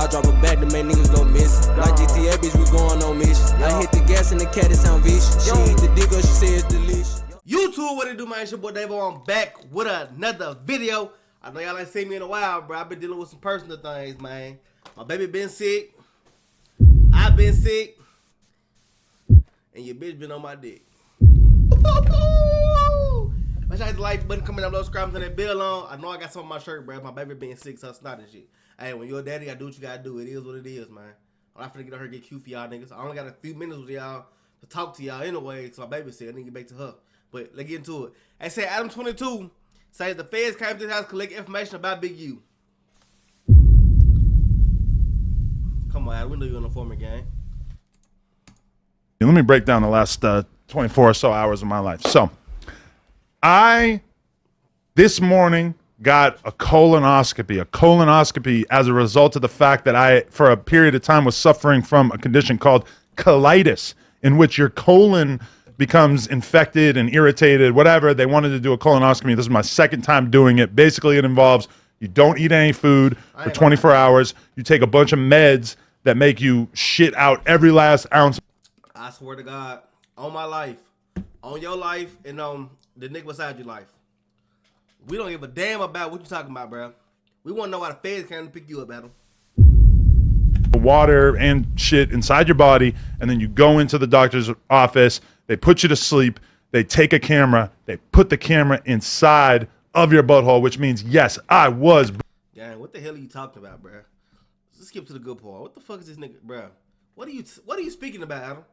I drop a bag to make niggas go missing. Like GTA, bitch, we going on mission. I hit the gas and the cat, it sound vicious. She eat the dick, she say it's delicious. YouTube, what it do, man? It's your boy Daveo. I'm back with another video. I know y'all ain't seen me in a while, bro. I've been dealing with some personal things, man. My baby been sick. I've been sick. And your bitch been on my dick. Make sure I hit the like button, comment down below, subscribe to that bell on. I know I got some on my shirt, bro. My baby being sick, so it's not and shit. Hey, when you're a daddy, you gotta do what you gotta do. It is what it is, man. I'm not finna get on her get cute for y'all niggas. I only got a few minutes with y'all to talk to y'all anyway, so my baby said I need to get back to her. But let's get into it. They say Adam22 says the feds came to his house to collect information about Big U. Come on, Adam, we know you're an informant, gang. Let me break down the last 24 or so hours of my life. So, I, this morning, got a colonoscopy as a result of the fact that I, for a period of time, was suffering from a condition called colitis, in which your colon becomes infected and irritated, whatever. They wanted to do a colonoscopy. This is my second time doing it. Basically, it involves you don't eat any food for 24 hours. You take a bunch of meds that make you shit out every last ounce. I swear to God, on my life, on your life, and on the nigga beside your life. We don't give a damn about what you talking about, bro. We want to know why the feds came to pick you up, Adam. Water and shit inside your body, and then you go into the doctor's office. They put you to sleep. They take a camera. They put the camera inside of your butthole, which means, yes, I was. Dang, what the hell are you talking about, bro? Let's skip to the good part. What the fuck is this nigga, bro? What are you speaking about, Adam?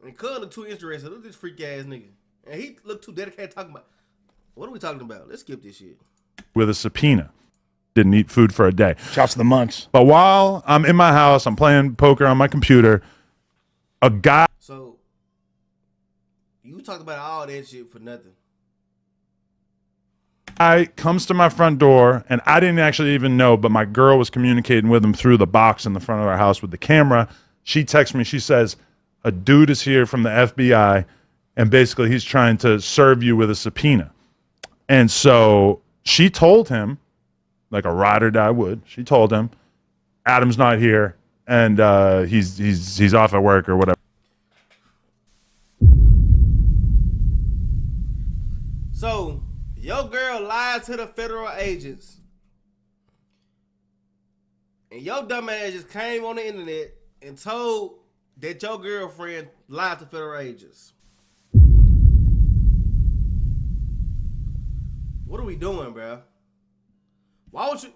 And Cuz look too interested. Look at this freak ass nigga. And he looked too dedicated talking about. What are we talking about? Let's skip this shit. With a subpoena. Didn't eat food for a day. Shouts to the monks. But while I'm in my house, I'm playing poker on my computer, a guy. So, you talked about all that shit for nothing. Guy comes to my front door, and I didn't actually even know, but my girl was communicating with him through the box in the front of our house with the camera. She texts me. She says, a dude is here from the FBI, and basically he's trying to serve you with a subpoena. And so she told him, like a ride or die would, she told him, Adam's not here, and he's off at work or whatever. So, your girl lied to the federal agents, and your dumb ass just came on the internet and told that your girlfriend lied to federal agents. What are we doing, bro? Why would you?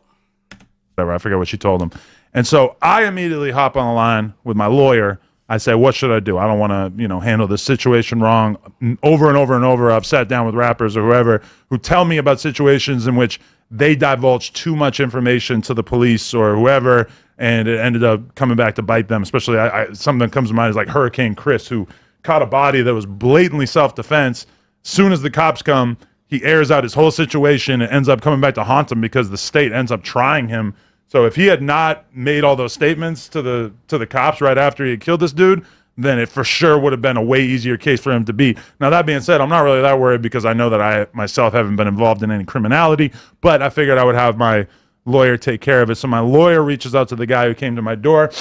Whatever, I forget what she told him. And so I immediately hop on the line with my lawyer. I say, what should I do? I don't want to, handle this situation wrong. Over and over and over, I've sat down with rappers or whoever who tell me about situations in which they divulge too much information to the police or whoever, and it ended up coming back to bite them. Especially, something that comes to mind is like Hurricane Chris, who caught a body that was blatantly self-defense. Soon as the cops come, he airs out his whole situation and ends up coming back to haunt him because the state ends up trying him. So if he had not made all those statements to the cops right after he had killed this dude, then it for sure would have been a way easier case for him to beat. Now, that being said, I'm not really that worried because I know that I myself haven't been involved in any criminality, but I figured I would have my lawyer take care of it. So my lawyer reaches out to the guy who came to my door.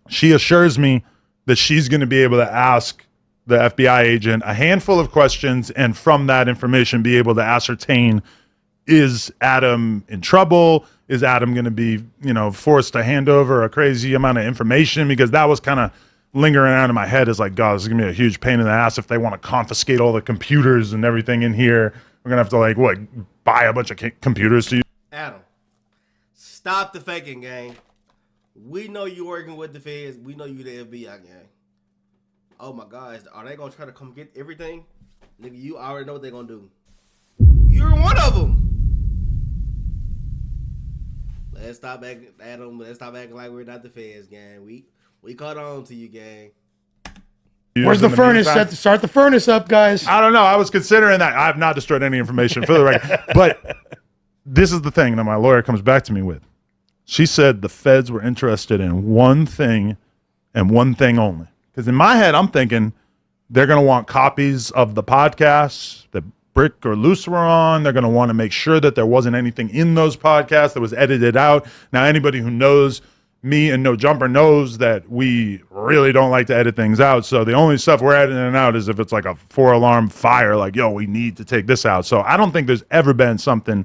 She assures me that she's going to be able to ask the FBI agent a handful of questions, and from that information be able to ascertain, is Adam in trouble? Is Adam going to be, forced to hand over a crazy amount of information? Because that was kind of lingering around in my head as like, God, this is going to be a huge pain in the ass if they want to confiscate all the computers and everything in here. We're going to have to buy a bunch of computers to you. Adam, stop the faking, gang. We know you working with the feds. We know you the FBI, gang. Oh my God, are they going to try to come get everything? Nigga, you already know what they're going to do. You're one of them. Let's stop acting, Adam. Let's stop acting like we're not the feds, gang. We caught on to you, gang. Where's the furnace? Start the furnace up, guys. I don't know. I was considering that. I have not destroyed any information for the record. But this is the thing that my lawyer comes back to me with. She said the feds were interested in one thing and one thing only. Because in my head, I'm thinking they're going to want copies of the podcasts that Brick or Loose were on. They're going to want to make sure that there wasn't anything in those podcasts that was edited out. Now, anybody who knows me and No Jumper knows that we really don't like to edit things out. So the only stuff we're editing out is if it's like a 4-alarm fire, like, yo, we need to take this out. So I don't think there's ever been something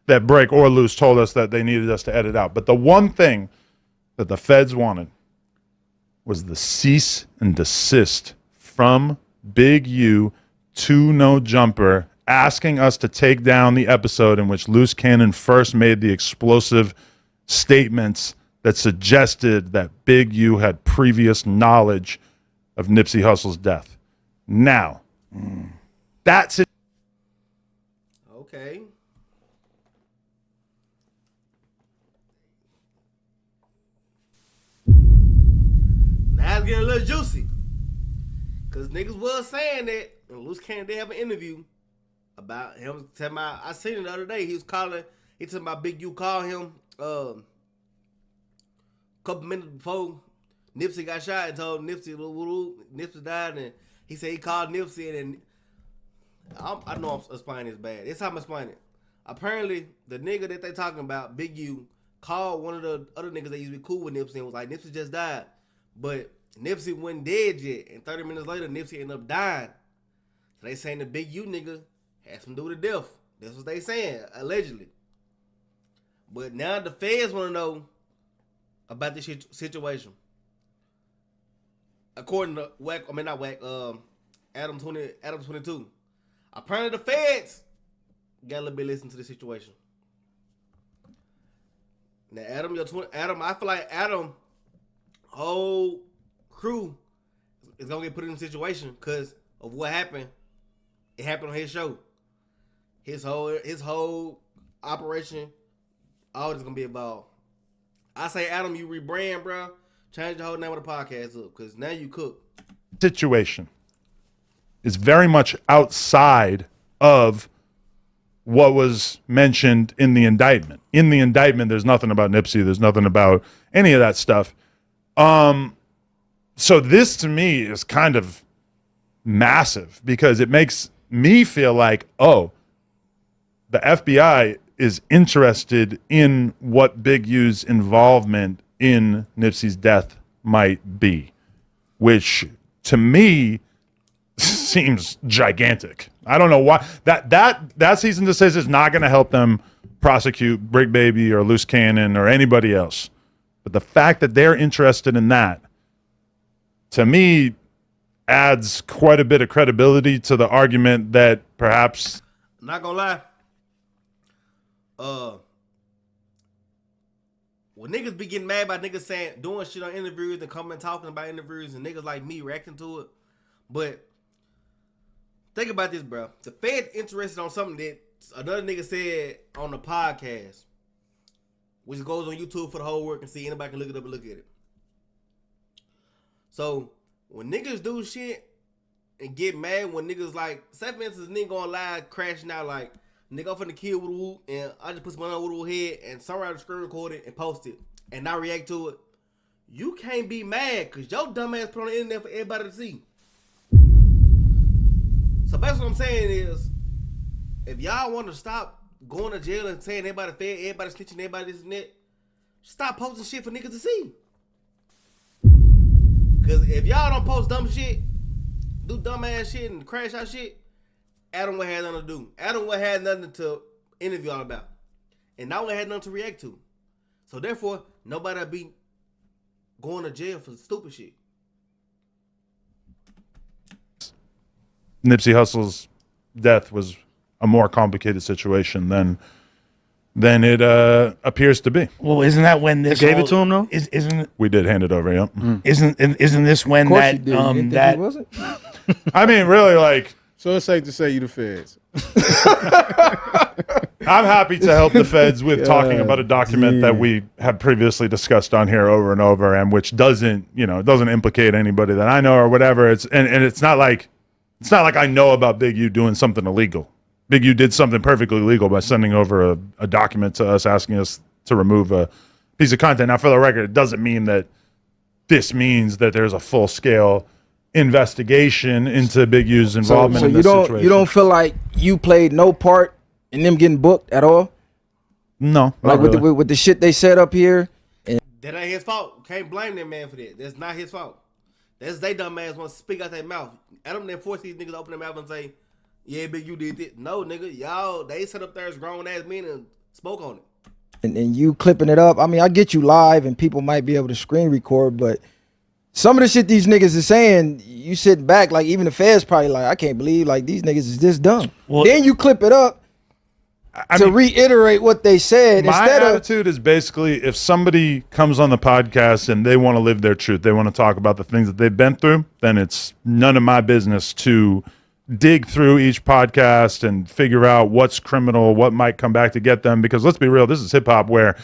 that Brick or Loose told us that they needed us to edit out. But the one thing that the feds wanted was the cease and desist from Big U to No Jumper, asking us to take down the episode in which Loose Cannon first made the explosive statements that suggested that Big U had previous knowledge of Nipsey Hussle's death. Now, that's it. Okay. Now it's getting a little juicy. Because niggas was saying that, and Loose Cannon did have an interview about him telling my, I seen it the other day. He was calling, he told my Big U called him a couple minutes before Nipsey got shot and told Nipsey, Nipsey died, and he said he called Nipsey, and I know I'm explaining this bad. It's how I'm explaining it. Apparently, the nigga that they talking about, Big U, called one of the other niggas that used to be cool with Nipsey and was like, Nipsey just died. But Nipsey wasn't dead yet, and 30 minutes later, Nipsey ended up dying. So they saying the Big U nigga had something to do with the death. That's what they saying, allegedly. But now the feds want to know about this situation. According to Adam22. Apparently the feds got a little bit listen to the situation. Now Adam, I feel like Adam whole crew is gonna get put in a situation because of what happened. It happened on his show. His whole operation, all is gonna be involved. I say, Adam, you rebrand, bro. Change the whole name of the podcast up because now you cook. Situation is very much outside of what was mentioned in the indictment. In the indictment, there's nothing about Nipsey. There's nothing about any of that stuff. So this to me is kind of massive because it makes me feel like, oh, the FBI is interested in what Big U's involvement in Nipsey's death might be, which to me seems gigantic. I don't know why that cease and desist is not going to help them prosecute Brick Baby or Loose Cannon or anybody else. But the fact that they're interested in that, to me, adds quite a bit of credibility to the argument that perhaps. I'm not gonna lie. When niggas be getting mad about niggas saying, doing shit on interviews and coming talking about interviews and niggas like me reacting to it. But think about this, bro. The Fed interested on something that another nigga said on the podcast, which goes on YouTube for the whole world and see. Anybody can look it up and look at it. So when niggas do shit and get mad when niggas like, say for instance, nigga on live crashing out like, nigga, I'm finna kill with whoop, and I just put some on with head and somebody screen record it and post it and not react to it. You can't be mad because your dumb ass put on the internet for everybody to see. So basically what I'm saying is, if y'all want to stop going to jail and saying everybody fed, everybody snitching, everybody this and that, stop posting shit for niggas to see. Because if y'all don't post dumb shit, do dumb ass shit and crash out shit, Adam would have nothing to do. Adam would have nothing to interview all about. And I would have nothing to react to. So therefore, nobody would be going to jail for stupid shit. Nipsey Hussle's death was a more complicated situation than it appears to be. Well, isn't that when this You gave it to him though? Isn't We did hand it over, yeah. isn't this when Of course that you did. You didn't think that he wasn't? I mean, really, like, So it's safe to say you the feds. I'm happy to help the feds with talking about a document that we have previously discussed on here over and over, and which doesn't implicate anybody that I know or whatever. It's not like I know about Big U doing something illegal. Big U did something perfectly legal by sending over a document to us asking us to remove a piece of content. Now, for the record, it doesn't mean that this means that there's a full-scale investigation into Big U's involvement in this situation. You don't feel like you played no part in them getting booked at all? No, like with the shit they set up here. That ain't his fault. Can't blame that man for that. That's not his fault. That's they dumb ass want to speak out their mouth. Adam didn't force these niggas to open their mouth and say, "Yeah, Big U did it." No, nigga, y'all they set up there as grown ass men and spoke on it. And you clipping it up. I mean, I get you live and people might be able to screen record, but some of the shit these niggas is saying, you sitting back, like even the feds probably like, I can't believe like these niggas is this dumb. Well, then you clip it up to reiterate what they said. My attitude is basically if somebody comes on the podcast and they want to live their truth, they want to talk about the things that they've been through, then it's none of my business to dig through each podcast and figure out what's criminal, what might come back to get them. Because let's be real, this is hip hop where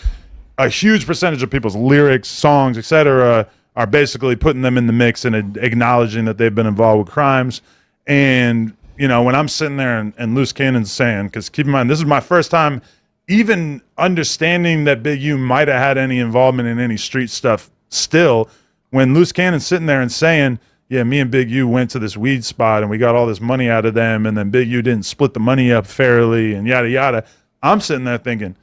a huge percentage of people's lyrics, songs, etc., are basically putting them in the mix and acknowledging that they've been involved with crimes. And you know, when I'm sitting there and Loose Cannon's saying, because keep in mind, this is my first time even understanding that Big U might have had any involvement in any street stuff still, when Loose Cannon's sitting there and saying, yeah, me and Big U went to this weed spot and we got all this money out of them, and then Big U didn't split the money up fairly and yada, yada. I'm sitting there thinking,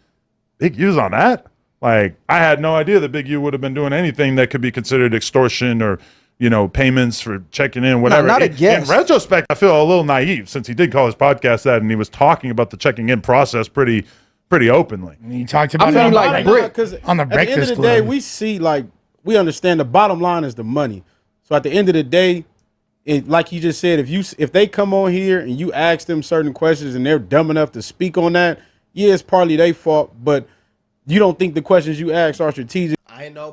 Big U's on that? Like, I had no idea that Big U would have been doing anything that could be considered extortion or, you know, payments for checking in, whatever. Not a guess. In retrospect, I feel a little naive since he did call his podcast that, and he was talking about the checking in process pretty openly. And he talked about it like Brick on the at the end of the day, we see, like, we understand the bottom line is the money. So at the end of the day, like you just said, if they come on here and you ask them certain questions and they're dumb enough to speak on that, yeah, it's partly their fault, but you don't think the questions you ask are strategic. I ain't no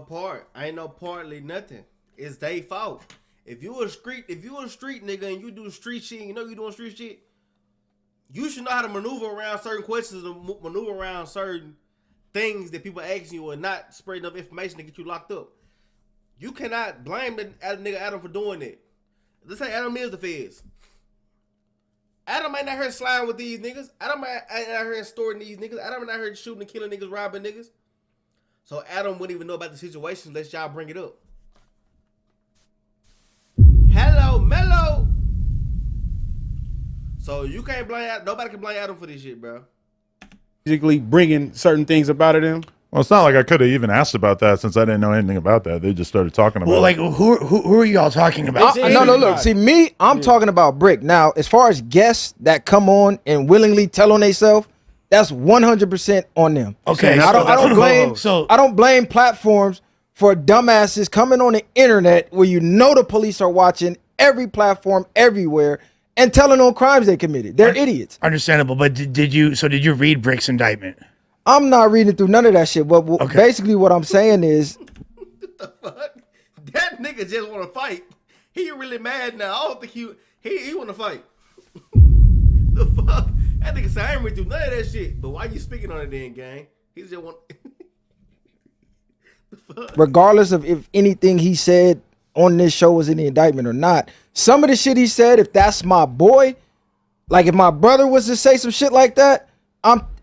partly nothing. It's they fault. If you a street nigga and you do street shit, you know you doing street shit, you should know how to maneuver around certain questions and maneuver around certain things that people asking you and not spreading up information to get you locked up. You cannot blame the nigga Adam for doing it. Let's say Adam is the feds. Adam ain't out here sliding with these niggas. Adam ain't out here extorting these niggas. Adam ain't out here shooting and killing niggas, robbing niggas. So Adam wouldn't even know about the situation unless y'all bring it up. Hello, Mello. So you can't blame Adam. Nobody can blame Adam for this shit, bro. Basically bringing certain things about them. Well, it's not like I could have even asked about that since I didn't know anything about that. They just started talking about like, who are y'all talking about? No, look. See, me, I'm talking about Brick. Now, as far as guests that come on and willingly tell on themselves, that's 100% on them. Okay. I don't blame platforms for dumbasses coming on the internet where you know the police are watching every platform everywhere and telling on crimes they committed. They're idiots. Understandable, but did you read Brick's indictment? I'm not reading through none of that shit. But basically what I'm saying is, what the fuck? That nigga just want to fight. He really mad now. I don't think he want to fight. The fuck? That nigga said I ain't read through none of that shit. But why you speaking on it then, gang? He just want. Regardless of if anything he said on this show was in the indictment or not, some of the shit he said, if that's my boy, like if my brother was to say some shit like that,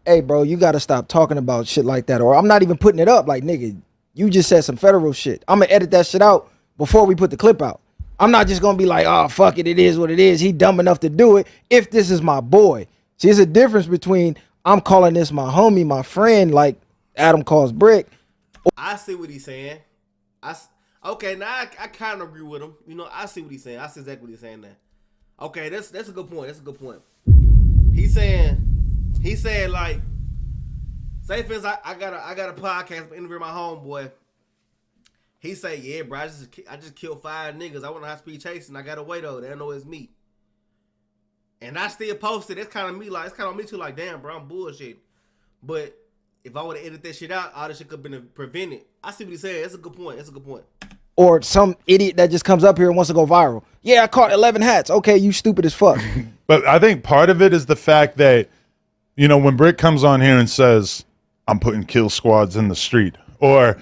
hey, bro, you got to stop talking about shit like that. Or I'm not even putting it up. Like, nigga, you just said some federal shit. I'm going to edit that shit out before we put the clip out. I'm not just going to be like, oh, fuck it, it is what it is. He dumb enough to do it if this is my boy. See, there's a difference between I'm calling this my homie, my friend, like Adam calls Brick. I see what he's saying. Okay, now I kind of agree with him. You know, I see what he's saying. I see exactly what he's saying there. Okay, that's a good point. That's a good point. He said like, say for instance, I got a podcast interviewing my homeboy. He say, yeah, bro, I just killed 5 niggas. I went on high speed chasing. I got away though. They don't know it's me. And I still posted. It's kind of me like, it's kind of me too. Like, damn, bro, I'm bullshit. But if I would have edited that shit out, all this shit could have been prevented. I see what he said. That's a good point. That's a good point. Or some idiot that just comes up here and wants to go viral. Yeah, I caught 11 hats. Okay, you stupid as fuck. But I think part of it is the fact that, you know, when Brick comes on here and says, I'm putting kill squads in the street, or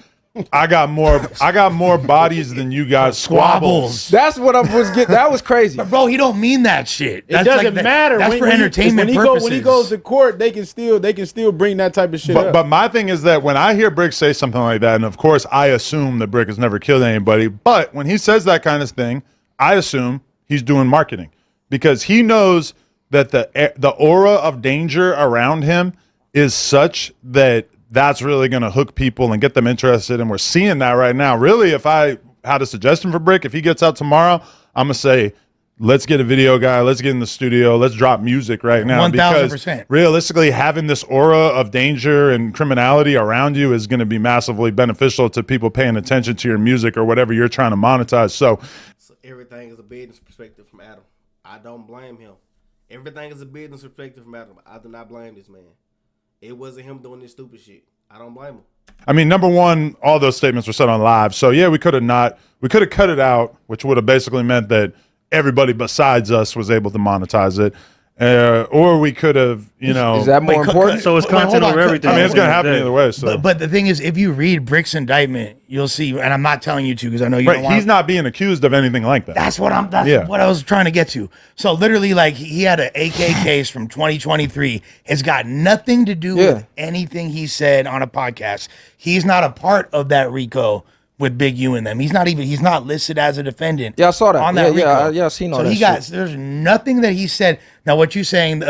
I got more bodies than you got squabbles. That's what I was getting. That was crazy. But bro, he don't mean that shit. It doesn't matter. That's for entertainment purposes. When he goes to court, they can still bring that type of shit up. But my thing is that when I hear Brick say something like that, and of course I assume that Brick has never killed anybody, but when he says that kind of thing, I assume he's doing marketing because he knows that the aura of danger around him is such that that's really going to hook people and get them interested. And we're seeing that right now. Really, if I had a suggestion for Brick, if he gets out tomorrow, I'm going to say, let's get a video guy. Let's get in the studio. Let's drop music right now. 1000%. Because realistically, having this aura of danger and criminality around you is going to be massively beneficial to people paying attention to your music or whatever you're trying to monetize. So everything is a business perspective from Adam. I don't blame him. Everything is a business perspective from Adam. I do not blame this man. It wasn't him doing this stupid shit. I don't blame him. I mean, number one, all those statements were said on live. So yeah, we could have cut it out, which would have basically meant that everybody besides us was able to monetize it. Or we could have, you know. Is that more important? So it's content over everything. I mean, it's going to happen either way. So. But the thing is, if you read Brick's indictment, you'll see, and I'm not telling you to because I know you don't want he's not being accused of anything like that. That's what what I was trying to get to. So literally, like, he had an AK case from 2023. It's got nothing to do with anything he said on a podcast. He's not a part of that RICO with Big U in them. He's not listed as a defendant. Yeah, I saw that. On that RICO. Yeah, I seen all that shit. There's nothing that he said. Now, what you saying,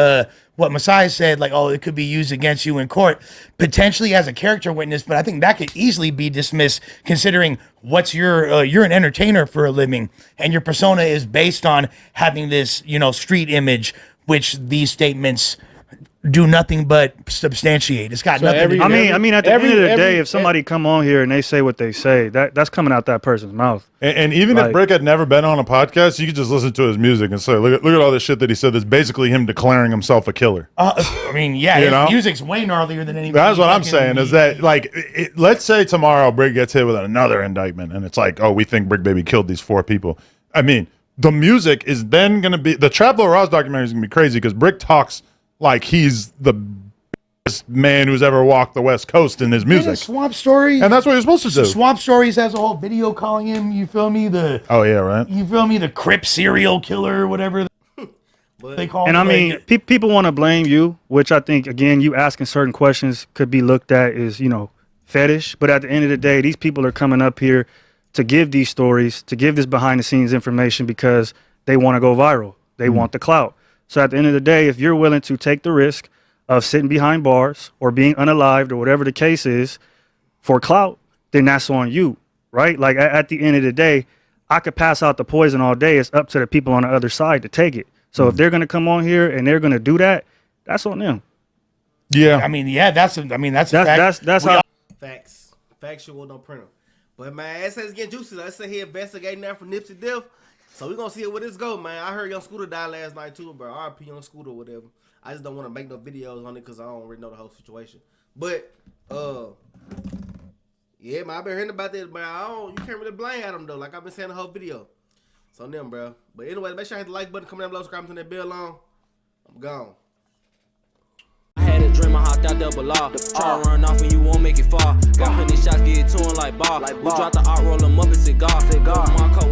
what Messiah said, like, oh, it could be used against you in court, potentially as a character witness, but I think that could easily be dismissed considering you're an entertainer for a living, and your persona is based on having this, street image, which these statements do nothing but substantiate. It's got nothing to do. I mean, at the end of the day, if somebody come on here and they say what they say, that's coming out that person's mouth. And even if Brick had never been on a podcast, you could just listen to his music and say, look at all this shit that he said. That's basically him declaring himself a killer. His music's way gnarlier than anything. That's what I'm saying. Is that like, let's say tomorrow Brick gets hit with another indictment, and it's like, oh, we think Brick Baby killed these 4 people. I mean, the music is then going to be the Traplo Ross documentary is going to be crazy because Brick talks like he's the best man who's ever walked the West Coast in his music. Swamp Story. And that's what you're supposed to do. Swamp Stories has a whole video calling him, you feel me? Oh, yeah, right. You feel me? The Crip serial killer or whatever they call him. And I mean, people want to blame you, which I think, again, you asking certain questions could be looked at as, fetish. But at the end of the day, these people are coming up here to give these stories, to give this behind the scenes information because they want to go viral. They want the clout. So at the end of the day, if you're willing to take the risk of sitting behind bars or being unalived or whatever the case is for clout, then that's on you, right? Like at the end of the day, I could pass out the poison all day. It's up to the people on the other side to take it. So if they're going to come on here and they're going to do that, that's on them. Yeah. That's how. Facts. Factual, no printer. But man, it says getting juicy. Let's say he investigating that for Nipsey death. So we're going to see where this go, man. I heard Young Scooter died last night, too, bro. RP Young Scooter or whatever. I just don't want to make no videos on it because I don't really know the whole situation. But, yeah, man, I've been hearing about this, man. You can't really blame Adam, though, like I've been saying the whole video. So, them, bro. But anyway, make sure you hit the like button, comment down below, subscribe to that bell on. I'm gone. I had a dream, I hopped out double law. Try to run off and you won't make it far. Got plenty shots, get to him like ball. We dropped the art, roll them up and cigar. My coat